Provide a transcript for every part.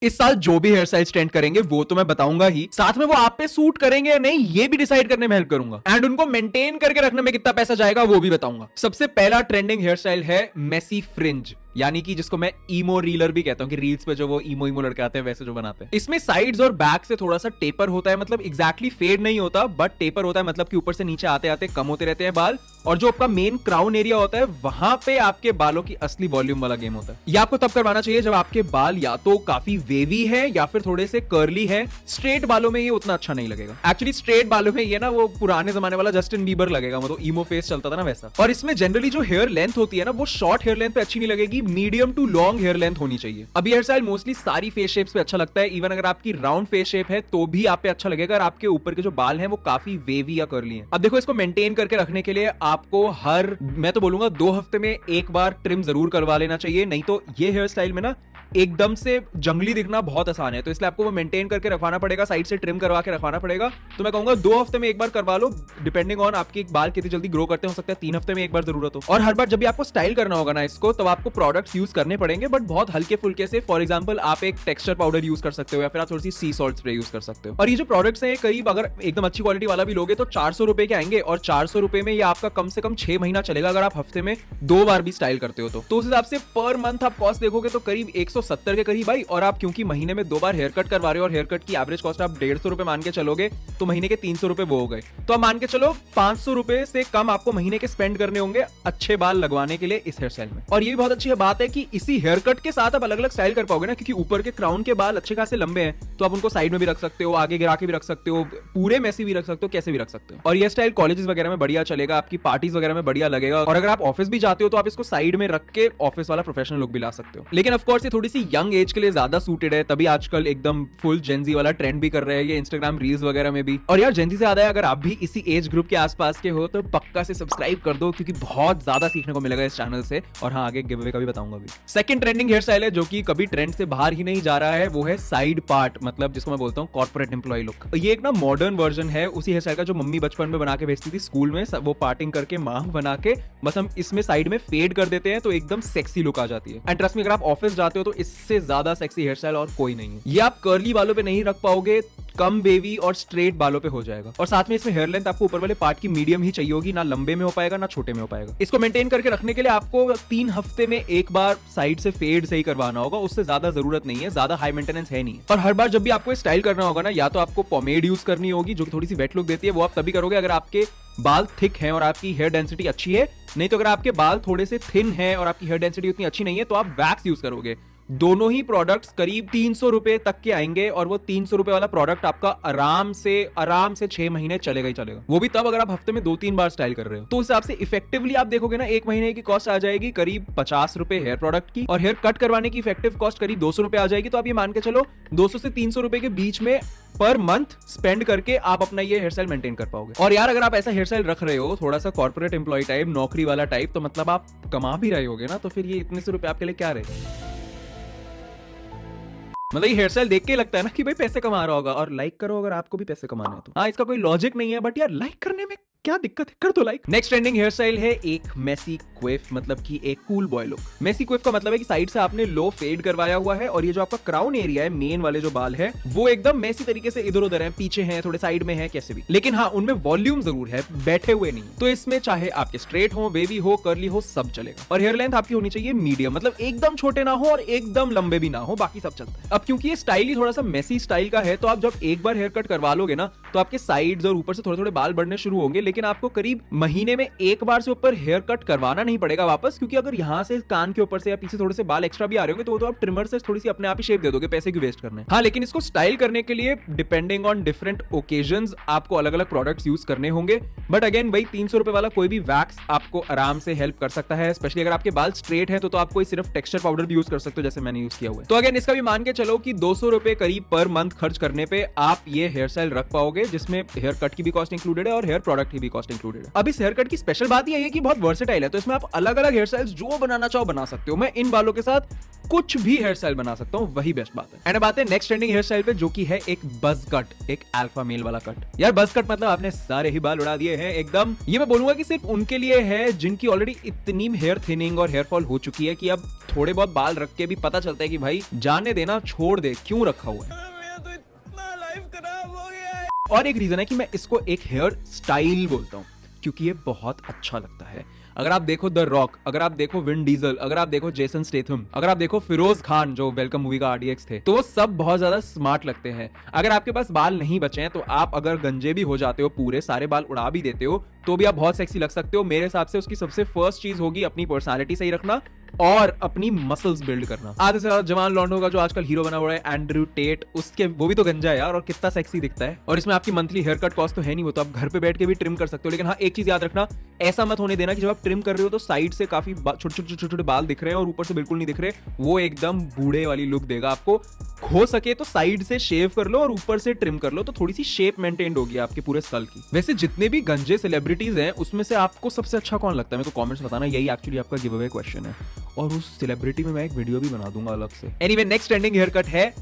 इस साल जो भी हेयर स्टाइल ट्रेंड करेंगे वो तो मैं बताऊंगा ही, साथ में वो आप पे सूट करेंगे या नहीं ये भी डिसाइड करने में हेल्प करूंगा, एंड उनको मेंटेन करके रखने में कितना पैसा जाएगा वो भी बताऊंगा। सबसे पहला ट्रेंडिंग हेयर स्टाइल है मेसी फ्रिंज, यानी कि जिसको मैं ईमो रीलर भी कहता हूं, कि रील्स पे जो वो ईमो ईमो लड़के आते हैं वैसे जो बनाते हैं। इसमें साइड्स और बैक से थोड़ा सा टेपर होता है, मतलब एग्जैक्टली फेड नहीं होता बट टेपर होता है, मतलब कि ऊपर से नीचे आते आते कम होते रहते हैं बाल, और जो आपका मेन क्राउन एरिया होता है वहां पे आपके बालों की असली वॉल्यूम वाला गेम होता है। ये आपको तब करवाना चाहिए जब आपके बाल या तो काफी वेवी है या फिर थोड़े से कर्ली है। स्ट्रेट बालों में ये उतना अच्छा नहीं लगेगा। एक्चुअली स्ट्रेट बालों में ये ना वो पुराने जमाने वाला जस्टिन बीबर लगेगा, मतलब ईमो फेस चलता था ना वैसा। और इसमें जनरली जो हेयर लेंथ होती है ना वो शॉर्ट हेयर लेंथ पे अच्छी नहीं लगेगी, medium to long hair length होनी चाहिए। अब हेयर स्टाइल मोस्टली सारी फेस शेप्स पे अच्छा लगता है, इवन अगर आपकी राउंड फेस शेप है तो भी आप पे अच्छा लगेगा अगर आपके ऊपर के जो बाल हैं वो काफी वेवी या कर्ली हैं। अब देखो, इसको मेंटेन करके रखने के लिए आपको मैं तो बोलूंगा 2 हफ्ते में एक बार ट्रिम जरूर करवा लेना चाहिए, नहीं तो ये हेयर स्टाइल में ना एकदम से जंगली दिखना बहुत आसान है, तो इसलिए आपको वो मेंटेन करके रखवाना पड़ेगा, साइड से ट्रिम करवा के रखवाना पड़ेगा। तो मैं कहूंगा 2 हफ्ते में एक बार करवा लो, डिपेंडिंग ऑन आपके बाल कितनी जल्दी ग्रो करते हो सकता है 3 हफ्ते में एक बार जरूरत हो। और हर बार जब भी आपको स्टाइल करना होगा ना इसको, तब आपको प्रोडक्ट्स यूज करने पड़ेंगे बट बहुत हल्के फुल्के से। फॉर एग्जाम्पल आप एक टेक्सचर पाउडर यूज कर सकते हो या फिर आप थोड़ी सी सी सॉल्ट स्प्रे यूज कर सकते हो। और ये जो प्रोडक्ट्स हैं करीब अगर एकदम अच्छी क्वालिटी वाला भी लोगे तो 400 रुपए के आएंगे, और 400 रुपए में ये आपका कम से कम 6 महीना चलेगा अगर आप हफ्ते में 2 बार भी स्टाइल करते हो तो उस हिसाब से पर मंथ आप कॉस्ट देखोगे तो करीब 170 के करीब आई। और आप क्योंकि महीने में 2 बार हेयर कट करवा रहे हो और हेयर कट की एवरेज कॉस्ट आप 150 रुपए मान के चलोगे तो महीने के 300 रुपए वो हो गए, तो आप मान के चलो 500 रुपए से कम आपको महीने के स्पेंड करने होंगे अच्छे बाल लगवाने के लिए इस हेयर स्टाइल में। और ये भी बहुत अच्छी बात है कि इसी हेयर कट के साथ आप अलग अलग स्टाइल कर पाओगे ना, क्योंकि ऊपर के क्राउन के बाल अच्छे खासे लंबे हैं तो आप उनको साइड में भी रख सकते हो, आगे गिरा के भी रख सकते हो, पूरे मेसी भी रख सकते हो, कैसे भी रख सकते हो। और ये स्टाइल कॉलेजेस वगैरह में बढ़िया चलेगा, आपकी पार्टीज वगैरह में बढ़िया लगेगा, और अगर आप ऑफिस भी जाते हो तो आप इसको साइड में रख के ऑफिस वाला प्रोफेशनल लुक भी ला सकते हो। लेकिन ऑफ कोर्स ये थोड़ी सी यंग एज के लिए ज्यादा सूटेड है, तभी आजकल एकदम फुल जेंजी वाला ट्रेंड भी कर रहे हैं ये इंस्टाग्राम रील्स वगैरह में भी। और यार जेंजी से ज्यादा है, अगर आप भी इसी एज ग्रुप के आसपास के हो तो पक्का से सब्सक्राइब कर दो, क्योंकि बहुत ज्यादा सीखने को मिलेगा इस चैनल से। और हाँ, आगे गिव अवे का भी बताऊंगा भी। सेकंड ट्रेंडिंग हेयर स्टाइल है जो कि कभी ट्रेंड से बाहर ही नहीं जा रहा है, वो है साइड पार्ट, मतलब जिसको मैं बोलता हूँ कॉर्पोरेट एम्प्लॉय लुक। ये एक ना मॉडर्न वर्जन है उसी हेयर स्टाइल का जो मम्मी बचपन में बना के भेजती थी स्कूल में, वो पार्टिंग करके मांग बना के बस हम इसमें साइड में फेड कर देते हैं तो एकदम सेक्सी लुक आ जाती है। एंड ट्रस्ट मी, अगर आप ऑफिस जाते हो तो इससे ज्यादा सेक्सी हेयर स्टाइल और कोई नहीं है। ये आप कर्ली बालों पे नहीं रख पाओगे, कम वेवी और स्ट्रेट बालों पे हो जाएगा। और साथ में इसमें हेयर लेंथ आपको ऊपर वाले पार्ट की मीडियम ही चाहिए होगी, ना लंबे में हो पाएगा ना छोटे में हो पाएगा। इसको मेंटेन करके रखने के लिए आपको 3 हफ्ते में एक बार साइड से फेड सही करवाना होगा, उससे ज्यादा जरूरत नहीं है, ज्यादा हाई मेंटेनेंस है नहीं। और हर बार जब भी आपको स्टाइल करना होगा ना, या तो आपको पोमेड यूज करनी होगी जो थोड़ी सी वेट लुक देती है, वो आप तभी करोगे अगर आपके बाल थिक हैं और आपकी हेयर डेंसिटी अच्छी है, नहीं तो अगर आपके बाल थोड़े से थिन है और आपकी हेयर डेंसिटी उतनी अच्छी नहीं है तो आप वैक्स यूज करोगे। दोनों ही प्रोडक्ट्स करीब 300 रुपए तक के आएंगे, और वो 300 रुपए वाला प्रोडक्ट आपका आराम से 6 महीने चलेगा ही चलेगा, वो भी तब अगर आप हफ्ते में 2-3 बार स्टाइल कर रहे हो। तो उस हिसाब से इफेक्टिवली आप देखोगे ना, 1 महीने की कॉस्ट आ जाएगी करीब 50 रुपए हेयर प्रोडक्ट की, और हेयर कट करवाने की इफेक्टिव कॉस्ट करीब 200 रुपए आ जाएगी। तो आप ये मान के चलो 200 से 300 रुपए के बीच में पर मंथ स्पेंड करके आप अपना ये हेयर स्टाइल मेंटेन कर पाओगे। और यार अगर आप ऐसा हेयर स्टाइल रख रहे हो थोड़ा सा कॉर्पोरेट एम्प्लॉय टाइप, नौकरी वाला टाइप, तो मतलब आप कमा भी रहे होगे ना, तो फिर ये इतने से रुपए आपके लिए क्या रहे। मतलब ये हेयर स्टाइल देख के लगता है ना कि भाई पैसे कमा रहा होगा, और लाइक करो अगर आपको भी पैसे कमाने हैं तो। हाँ, इसका कोई लॉजिक नहीं है बट यार लाइक करने में क्या दिक्कत है, कर दो like. Next trending hair style है एक मेसी क्विफ, मतलब कि एक cool boy look. Messy quiff का मतलब है कि साइड से आपने लो फेड करवाया हुआ है, और ये जो आपका क्राउन एरिया है, मेन वाले जो बाल है, वो एकदम मेसी तरीके से इधर उधर है, पीछे हैं, थोड़े साइड में है, कैसे भी। लेकिन हाँ, उनमें वॉल्यूम जरूर है, बैठे हुए नहीं। तो इसमें चाहे आपके स्ट्रेट हो, वेवी हो, कर्ली हो, सब चलेगा। और हेयर लेंथ आपकी होनी चाहिए मीडियम, मतलब एकदम छोटे ना हो और एकदम लंबे भी ना हो, बाकी सब चलता है। अब क्योंकि ये स्टाइल ही थोड़ा सा मेसी स्टाइल का है, तो आप जब एक बार हेयर कट करवा लोगे ना, तो आपके साइड्स और ऊपर से थोड़े थोड़े बाल बढ़ने शुरू होंगे, लेकिन आपको करीब महीने में एक बार से ऊपर हेयर कट करवाना नहीं पड़ेगा वापस, क्योंकि अगर यहाँ से कान के ऊपर से या पीछे थोड़े से बाल एक्स्ट्रा भी आ रहे होंगे तो वो तो आप ट्रिमर से थोड़ी सी अपने आप ही शेप दे दोगे, पैसे क्यों वेस्ट करने। हाँ, लेकिन इसको स्टाइल करने के लिए डिपेंडिंग ऑन डिफरेंट ओकेजन्स आपको अलग अलग प्रोडक्ट्स यूज करने होंगे। बट अगेन भाई 300 रुपए वाला कोई भी वैक्स आपको आराम से हेल्प कर सकता है, स्पेशली अगर आपके बाल स्ट्रेट है तो आप कोई सिर्फ टेक्सचर पाउडर भी यूज कर सकते हो जैसे मैंने यूज किया हुआ है। तो अगेन इसका भी मान के चलो कि 200 रुपए करीब पर मंथ खर्च करने पे आप ये हेयर स्टाइल रख पाओगे, जिसमें हेयर कट की भी कॉस्ट इंक्लूडेड है और हेयर प्रोडक्ट की भी कॉस्ट इंक्लूडेड है। अब इस हेयर कट की स्पेशल बात यह है कि बहुत वर्सेटाइल है, तो इसमें आप अलग अलग हेयर स्टाइल्स जो बनाना चाहो बना सकते हो। मैं इन बालों के साथ कुछ भी हेयर स्टाइल बना सकता हूँ, वही बेस्ट बात है। एंड बात है नेक्स्ट ट्रेंडिंग हेयर स्टाइल पे, जो कि है एक बज कट, एक अल्फा मेल वाला कट। यार बज कट मतलब आपने सारे ही बाल उड़ा दिए हैं एकदम। ये मैं बोलूंगा कि सिर्फ उनके लिए है जिनकी ऑलरेडी इतनी हेयर थिनिंग और हेयर फॉल हो चुकी है कि अब थोड़े बहुत बाल रख के भी पता चलता है कि भाई जाने देना, छोड़ दे, क्यों रखा हुआ है। और एक रीजन है कि मैं इसको एक हेयर स्टाइल बोलता हूं, क्योंकि ये बहुत अच्छा लगता है। अगर आप देखो द रॉक, अगर आप देखो विन डीजल, अगर आप देखो जेसन स्टेथम, अगर आप देखो फिरोज खान जो वेलकम मूवी का आरडीएक्स थे, तो वो सब बहुत ज्यादा स्मार्ट लगते हैं। अगर आपके पास बाल नहीं बचे हैं तो आप अगर गंजे भी हो जाते हो, पूरे सारे बाल उड़ा भी देते हो, तो भी आप बहुत सेक्सी लग सकते हो। मेरे हिसाब से उसकी सबसे फर्स्ट चीज होगी अपनी पर्सनालिटी सही रखना और अपनी मसल्स बिल्ड करना। आधे से ज्यादा जवान लॉन्डो का जो आजकल हीरो बना हुआ है एंड्रयू टेट, उसके वो भी तो गंजा है यार, और कितना सेक्सी दिखता है। और इसमें आपकी मंथली हेयर कट कॉस्ट तो है नहीं, वो तो आप घर पे बैठ के भी ट्रिम कर सकते हो। लेकिन हाँ, एक चीज याद रखना, ऐसा मत होने देना कि जब आप ट्रिम कर रहे हो तो साइड से काफी छोटे छोटे बाल दिख रहे हैं और ऊपर से बिल्कुल नहीं दिख रहे। वो एकदम बूढ़े वाली लुक देगा आपको। हो सके तो साइड से शेव कर लो और ऊपर से ट्रिम कर लो, तो थोड़ी सी शेप मेंटेन होगी आपके पूरे स्कल की। वैसे जितने भी गंजे सेलिब्रिटीज हैं उसमें से आपको सबसे अच्छा कौन लगता है, मेरे को कमेंट्स बताना। यही एक्चुअली आपका गिव अवे क्वेश्चन है, और उस सेलिब्रिटी में मैं एक वीडियो भी बना दूंगा अलग से। Anyway, next trending hair cut है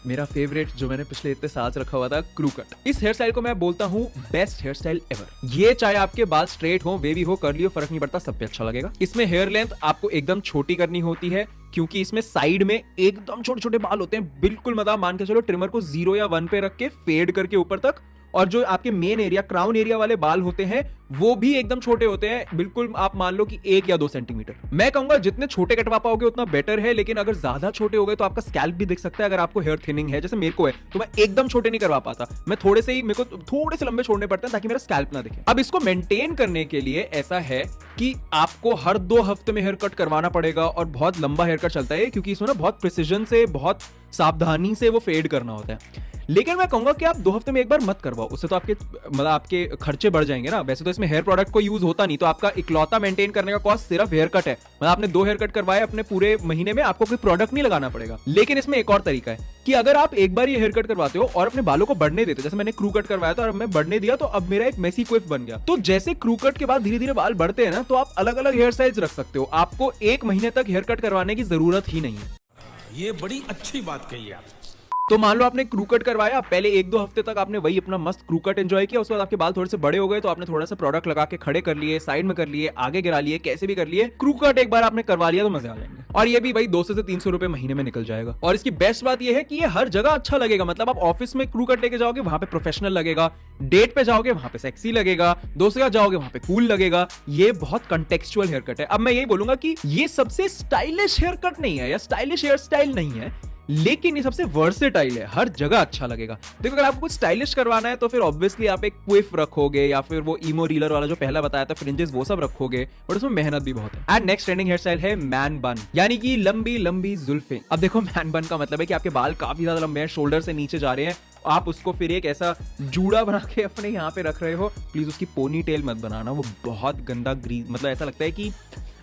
मेरा फेवरेट, जो मैंने पिछले इतने साल से रखा हुआ था, क्रू कट। इस हेयर स्टाइल को मैं बोलता हूँ बेस्ट हेयर स्टाइल एवर। ये चाहे आपके बाल स्ट्रेट हो, वेवी हो, कर्ली हो, फर्क नहीं पड़ता, सब पे अच्छा लगेगा। इसमें हेयर लेंथ आपको एकदम छोटी करनी होती है, क्योंकि इसमें साइड में एकदम छोटे छोटे बाल होते हैं। बिल्कुल मतलब मान के चलो ट्रिमर को 0 या 1 पे रख के फेड करके ऊपर तक, और जो आपके मेन एरिया, क्राउन एरिया वाले बाल होते हैं, वो भी एकदम छोटे होते हैं। बिल्कुल आप मान लो कि 1 या 2 सेंटीमीटर। मैं कहूंगा जितने छोटे कटवा पाओगे उतना बेटर है, लेकिन अगर ज्यादा छोटे हो गए तो आपका स्कैल्प भी दिख सकता है। अगर आपको हेयर थिनिंग है, जैसे मेरे को है, तो मैं एकदम छोटे नहीं करवा पाता, मैं थोड़े से ही, मेरे को थोड़े से लंबे छोड़ने पड़ते हैं ताकि मेरा स्कैल्प ना दिखे। अब इसको मेंटेन करने के लिए ऐसा है कि आपको हर 2 हफ्ते में हेयर कट करवाना पड़ेगा, और बहुत लंबा हेयर कट चलता है क्योंकि इसमें ना बहुत प्रिसीजन से, बहुत सावधानी से वो फेड करना होता है। लेकिन मैं कहूंगा कि आप 2 हफ्ते में एक बार मत करवाओ, उससे तो आपके मतलब आपके खर्चे बढ़ जाएंगे ना। वैसे तो इसमें हेयर प्रोडक्ट को यूज होता नहीं, तो आपका इकलौता मेंटेन करने का कॉस्ट सिर्फ हेयर कट है। मतलब आपने 2 हेयर कट करवाए अपने पूरे महीने में, आपको कोई प्रोडक्ट नहीं लगाना पड़ेगा। लेकिन इसमें एक और तरीका है कि अगर आप एक बार ये हेयर कट करवाते हो और अपने बालों को बढ़ने देते हो, जैसे मैंने क्रू कट करवाया था और मैं बढ़ने दिया, तो अब मेरा एक मेसी क्विफ बन गया। तो जैसे क्रू कट के बाद धीरे धीरे बाल बढ़ते हैं ना, तो आप अलग अलग हेयर स्टाइल्स रख सकते हो। आपको 1 महीने तक हेयर कट करवाने की जरूरत ही नहीं है। ये बड़ी अच्छी बात कही आप। तो मान लो आपने क्रू कट करवाया, पहले 1-2 हफ्ते तक आपने वही अपना मस्त क्रू कट एंजॉय किया, उसके बाद आपके बाल थोड़े से बड़े हो गए, तो आपने थोड़ा सा प्रोडक्ट लगा के खड़े कर लिए, साइड में कर लिए, आगे गिरा लिए, कैसे भी कर लिए। क्रू कट एक बार आपने करवा लिया तो मजे आ जाएंगे, और ये भी भाई 200 से 300 रुपए महीने में निकल जाएगा। और इसकी बेस्ट बात ये है कि ये हर जगह अच्छा लगेगा। मतलब आप ऑफिस में क्रू कट लेके जाओगे, वहां पे प्रोफेशनल लगेगा, डेट पे जाओगे वहां पे सेक्सी लगेगा, दोस्तों के साथ जाओगे वहां पे कूल लगेगा। ये बहुत कंटेक्चुअल हेयर कट है। अब मैं यही बोलूंगा कि ये सबसे स्टाइलिश हेयर कट नहीं है या स्टाइलिश हेयर स्टाइल नहीं है, लेकिन ये सबसे वर्सेटाइल है, हर जगह अच्छा लगेगा। देखो, अगर आपको कुछ स्टाइलिश करवाना है तो फिर ऑब्वियसली आप एक क्विफ रखोगे, या फिर वो ईमो रीलर वाला जो पहला बताया था, फ्रिंजेस, वो सब रखोगे, बट उसमें मेहनत भी बहुत है। And next trending hair style है मैन बन, यानी कि लंबी लंबी जुल्फें। अब देखो, मैन बन का मतलब है कि आपके बाल काफी ज्यादा लंबे हैं, शोल्डर से नीचे जा रहे हैं, आप उसको फिर एक ऐसा जूड़ा बना के अपने यहाँ पे रख रहे हो। प्लीज उसकी पोनी टेल मत बनाना, वो बहुत गंदा ग्रीस, मतलब ऐसा लगता है कि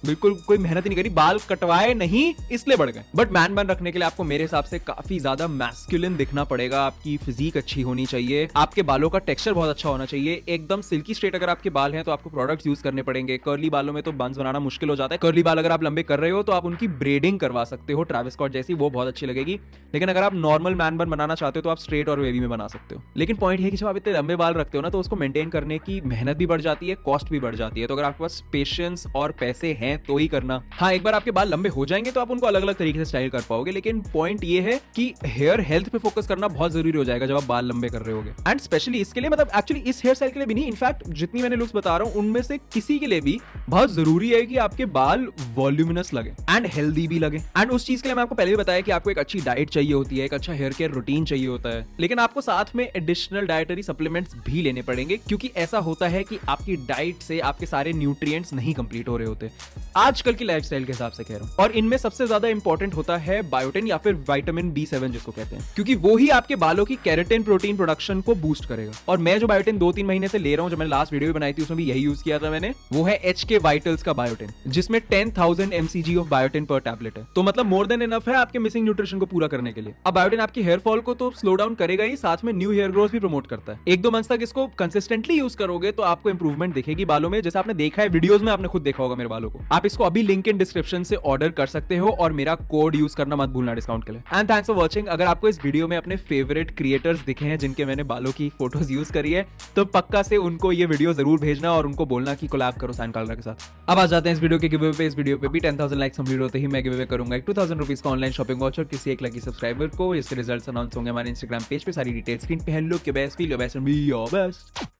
बिल्कुल कोई मेहनत ही नहीं करी, बाल कटवाए नहीं इसलिए बढ़ गए। बट मैन बन रखने के लिए आपको मेरे हिसाब से काफी ज्यादा मैस्कुलिन दिखना पड़ेगा, आपकी फिजिक अच्छी होनी चाहिए, आपके बालों का टेक्सचर बहुत अच्छा होना चाहिए, एकदम सिल्की स्ट्रेट अगर आपके बाल हैं तो आपको प्रोडक्ट्स यूज करने पड़ेंगे। कर्ली बालों में तो बंस बनाना मुश्किल हो जाता है। कर्ली बाल अगर आप लंबे कर रहे हो तो आप उनकी ब्रेडिंग करवा सकते हो, ट्रैविस स्कॉट जैसी, वो बहुत अच्छी लगेगी। लेकिन अगर आप नॉर्मल मैन बन बनाना चाहते हो तो आप स्ट्रेट और वेवी में बना सकते हो। लेकिन पॉइंट है कि जब आप इतने लंबे बाल रखते हो ना, तो उसको मेंटेन करने की मेहनत भी बढ़ जाती है, कॉस्ट भी बढ़ जाती है। तो अगर आपके पास पेशेंस और पैसे हैं तो ही करना। हाँ, एक बार आपके बाल लंबे हो जाएंगे तो आप उनको अलग अलग तरीके से स्टाइल कर पाओगे। लेकिन पॉइंट ये है कि हेयर हेल्थ पे फोकस करना बहुत जरूरी हो जाएगा जब आप बाल लंबे कर रहे होगे। एंड स्पेशली इसके लिए, मतलब एक्चुअली इस हेयर स्टाइल के लिए भी नहीं, इनफैक्ट जितनी मैंने लुक्स बता रहा हूं उनमें से किसी के लिए भी बहुत जरूरी है कि आपके बाल वॉल्यूमिनस लगे एंड हेल्दी भी लगे। एंड उस चीज के लिए मैं आपको पहले भी बताया कि आपको एक अच्छी डाइट चाहिए होती है, एक अच्छा हेयर केयर रूटीन चाहिए होता है, लेकिन आपको साथ में एडिशनल डाइटरी सप्लीमेंट्स भी लेने पड़ेंगे, क्योंकि ऐसा होता है कि आपकी डाइट से आपके सारे न्यूट्रिएंट्स नहीं कंप्लीट हो रहे होते। आजकल की लाइफस्टाइल के हिसाब से कह रहा हूँ। और इनमें सबसे ज्यादा इंपॉर्टेंट होता है बायोटिन या फिर विटामिन B7 जिसको कहते हैं, क्योंकि वो ही आपके बालों की केराटिन प्रोटीन प्रोडक्शन को बूस्ट करेगा। और मैं जो बायोटिन 2-3 महीने से ले रहा हूँ, जो मैंने लास्ट वीडियो भी बनाई थी उसमें भी यही यूज किया था मैंने, वो है HK वाइटल्स का बायोटिन, जिसमें 10,000 mcg ऑफ बायोटिन पर टैबलेट है। तो मतलब मोर देन इनफ है आपके मिसिंग न्यूट्रिशन को पूरा करने के लिए। अब बायोटिन आपकी हेयर फॉल को तो स्लो डाउन करेगा ही, साथ में न्यू हेयर ग्रोथ भी प्रमोट करता है। 1-2 मंथ तक इसको कंसिस्टेंटली यूज करोगे तो आपको इंप्रूवमेंट दिखेगी बालों में, जैसे आपने देखा है वीडियोस में, आपने खुद देखा होगा मेरे बालों को। आप इसको अभी लिंक इन डिस्क्रिप्शन से ऑर्डर कर सकते हो और मेरा कोड यूज करना मत भूलना डिस्काउंट के लिए। And thanks for watching. अगर आपको इस वीडियो में अपने फेवरेट क्रिएटर्स दिखे हैं जिनके मैंने बालों की फोटोज यूज करी है, तो पक्का से उनको ये वीडियो जरूर भेजना और उनको बोलना कि कोलैब करो साइन कालरा के साथ। अब आ जाते हैं इस वीडियो के गिव अवे पे। इस वीडियो पे भी 10,000 लाइक्स कंप्लीट होते ही मैं गिव अवे करूंगा एक 2,000 रुपीज का ऑनलाइन शॉपिंग वाउचर किसी एक लकी सब्सक्राइबर को। इसके रिजल्ट्स अनाउंस होंगे हमारे इंस्टाग्राम पेज पे। सारी डिटेल्स स्क्रीन पे है। Look your best, feel your best and be your best.